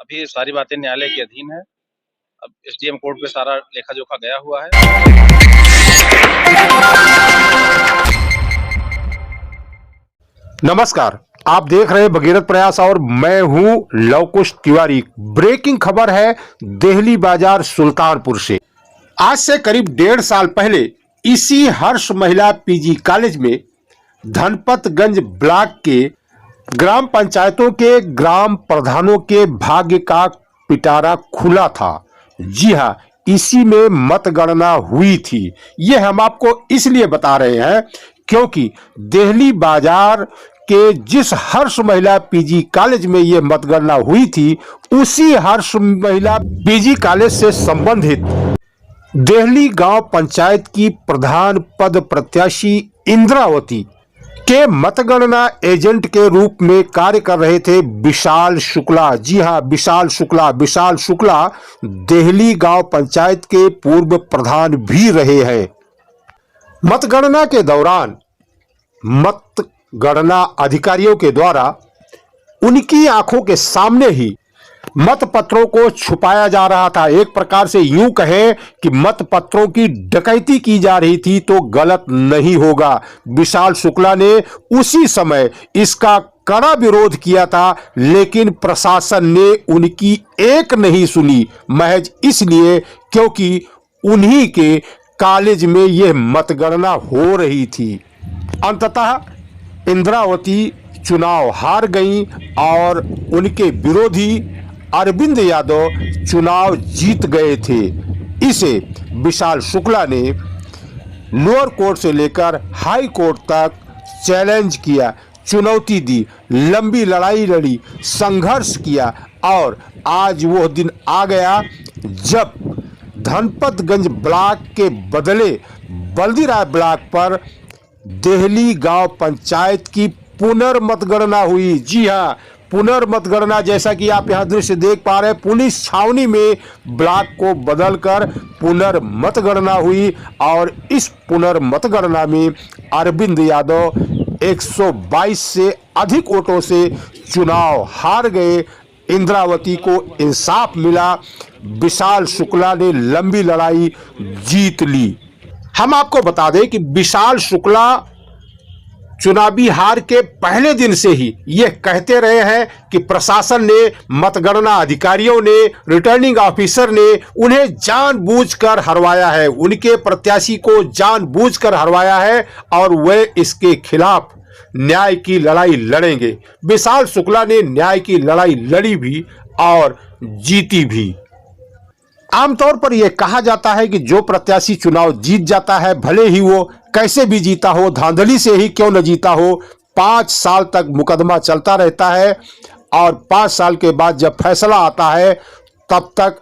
अभी सारी बातें न्यायालय के अधीन है। अब एसडीएम कोर्ट पे सारा लेखा जोखा गया हुआ है। नमस्कार, आप देख रहे हैं भगीरथ प्रयास और मैं हूं लवकुश तिवारी। ब्रेकिंग खबर है देहली बाजार सुल्तानपुर से। आज से करीब 1.5 साल पहले इसी हर्ष महिला पीजी कॉलेज में धनपतगंज ब्लॉक के ग्राम पंचायतों के ग्राम प्रधानों के भाग्य का पिटारा खुला था। जी हां, इसी में मतगणना हुई थी। यह हम आपको इसलिए बता रहे हैं क्योंकि देहली बाजार के जिस हर्ष महिला पीजी कॉलेज में यह मतगणना हुई थी, उसी हर्ष महिला पीजी कॉलेज से संबंधित देहली गांव पंचायत की प्रधान पद प्रत्याशी इंद्रावती के मतगणना एजेंट के रूप में कार्य कर रहे थे विशाल शुक्ला। जी हां, विशाल शुक्ला देहली गांव पंचायत के पूर्व प्रधान भी रहे हैं। मतगणना के दौरान मतगणना अधिकारियों के द्वारा उनकी आंखों के सामने ही मतपत्रों को छुपाया जा रहा था। एक प्रकार से यूं कहें कि मतपत्रों की डकैती की जा रही थी तो गलत नहीं होगा। विशाल शुक्ला ने उसी समय इसका कड़ा विरोध किया था, लेकिन प्रशासन ने उनकी एक नहीं सुनी, महज इसलिए क्योंकि उन्हीं के कॉलेज में यह मतगणना हो रही थी। अंततः इंद्रावती चुनाव हार गईं और उनके विरोधी अरविंद यादव चुनाव जीत गए थे। इसे विशाल शुक्ला ने लोअर कोर्ट से लेकर हाई कोर्ट तक चैलेंज किया, चुनौती दी, लंबी लड़ाई लड़ी, संघर्ष किया और आज वो दिन आ गया जब धनपतगंज ब्लॉक के बदले बल्दीराय ब्लॉक पर देहली गांव पंचायत की पुनर्मतगणना हुई। जी हां, पुनर्मतगणना, जैसा कि आप यहां दृश्य देख पा रहे हैं, पुलिस छावनी में ब्लॉक को बदलकर पुनर्मतगणना हुई और इस पुनर्मतगणना में अरविंद यादव 122 से अधिक वोटों से चुनाव हार गए। इंद्रावती को इंसाफ मिला, विशाल शुक्ला ने लंबी लड़ाई जीत ली। हम आपको बता दें कि विशाल शुक्ला चुनावी हार के पहले दिन से ही यह कहते रहे हैं कि प्रशासन ने, मतगणना अधिकारियों ने, रिटर्निंग ऑफिसर ने उन्हें जानबूझकर हरवाया है, उनके प्रत्याशी को जानबूझकर हरवाया है और वे इसके खिलाफ न्याय की लड़ाई लड़ेंगे। विशाल शुक्ला ने न्याय की लड़ाई लड़ी भी और जीती भी। आमतौर पर यह कहा जाता है कि जो प्रत्याशी चुनाव जीत जाता है, भले ही वो कैसे भी जीता हो, धांधली से ही क्यों न जीता हो, 5 साल तक मुकदमा चलता रहता है और 5 साल के बाद जब फैसला आता है तब तक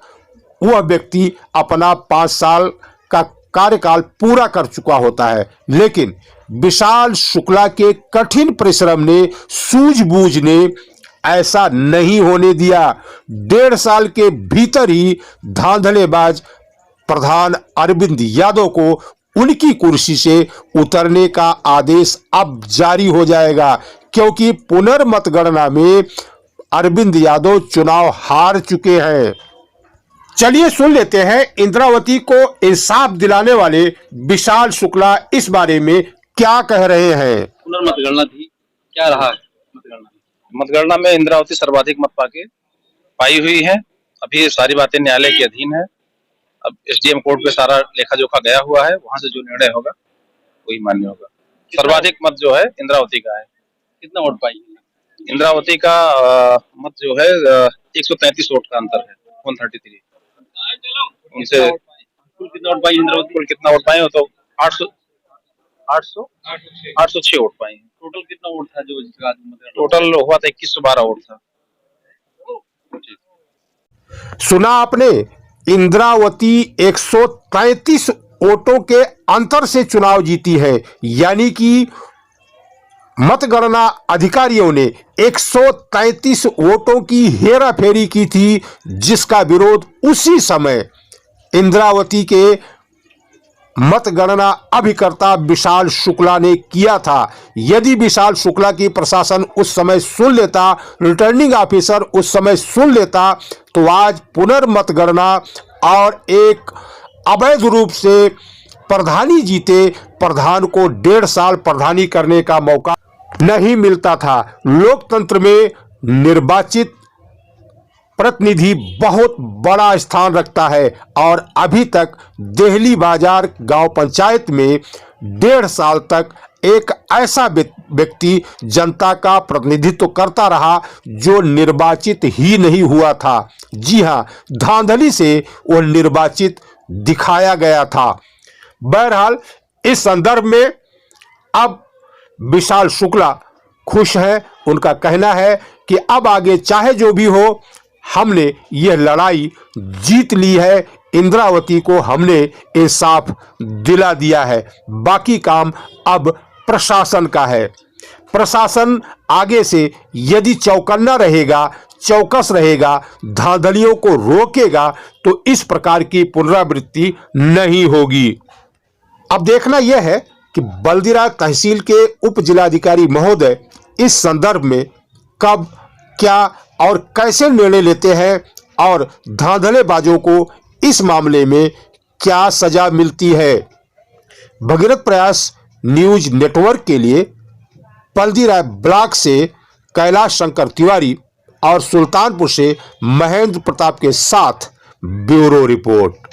वह व्यक्ति अपना 5 साल का कार्यकाल पूरा कर चुका होता है। लेकिन विशाल शुक्ला के कठिन परिश्रम ने, सूझबूझ ने ऐसा नहीं होने दिया। 1.5 साल के भीतर ही धांधलेबाज प्रधान अरविंद यादव को उनकी कुर्सी से उतरने का आदेश अब जारी हो जाएगा, क्योंकि पुनर्मतगणना में अरविंद यादव चुनाव हार चुके हैं। चलिए सुन लेते हैं इंद्रावती को इंसाफ दिलाने वाले विशाल शुक्ला इस बारे में क्या कह रहे हैं। पुनर्मतगणना थी, क्या रहा है मतगणना में इंद्रावती सर्वाधिक मत पाई हुई है। अभी सारी बातें न्यायालय के अधीन है। अब एसडीएम कोर्ट पे सारा लेखा जोखा गया हुआ है, वहां से जो निर्णय होगा वही मान्य होगा। सर्वाधिक मत जो है इंद्रावती का है। कितना वोट पाई इंद्रावती का मत जो है 133 वोट का अंतर है, 133 उनसे। कुल कितना वोट पाई इंद्रावती? कुल कितना वोट पाए हो तो 806 वोट पाए। टोटल कितना वोट था जो टोटल हुआ था 2112 वोट था। सुना आपने, इंद्रावती 133 वोटों के अंतर से चुनाव जीती है, यानी कि मतगणना अधिकारियों ने 133 वोटों की हेराफेरी की थी, जिसका विरोध उसी समय इंद्रावती के मतगणना अभिकर्ता विशाल शुक्ला ने किया था। यदि विशाल शुक्ला की प्रशासन उस समय सुन लेता, रिटर्निंग ऑफिसर उस समय सुन लेता, तो आज पुनर्मतगणना और एक अवैध रूप से प्रधानी जीते प्रधान को 1.5 साल प्रधानी करने का मौका नहीं मिलता था। लोकतंत्र में निर्वाचित प्रतिनिधि बहुत बड़ा स्थान रखता है और अभी तक देहली बाजार गांव पंचायत में 1.5 साल तक एक ऐसा व्यक्ति जनता का प्रतिनिधित्व करता रहा जो निर्वाचित ही नहीं हुआ था। जी हां, धांधली से वो निर्वाचित दिखाया गया था। बहरहाल इस संदर्भ में अब विशाल शुक्ला खुश हैं। उनका कहना है कि अब आगे चाहे जो भी हो, हमने यह लड़ाई जीत ली है, इंद्रावती को हमने इंसाफ दिला दिया है, बाकी काम अब प्रशासन का है। प्रशासन आगे से यदि चौकन्ना रहेगा, चौकस रहेगा, धांधलियों को रोकेगा, तो इस प्रकार की पुनरावृत्ति नहीं होगी। अब देखना यह है कि बल्दीराज तहसील के उप जिलाधिकारी महोदय इस संदर्भ में कब, क्या और कैसे निर्णय लेते हैं और धांधलेबाजों को इस मामले में क्या सजा मिलती है। भगीरथ प्रयास न्यूज नेटवर्क के लिए बल्दीराय ब्लॉक से कैलाश शंकर तिवारी और सुल्तानपुर से महेंद्र प्रताप के साथ ब्यूरो रिपोर्ट।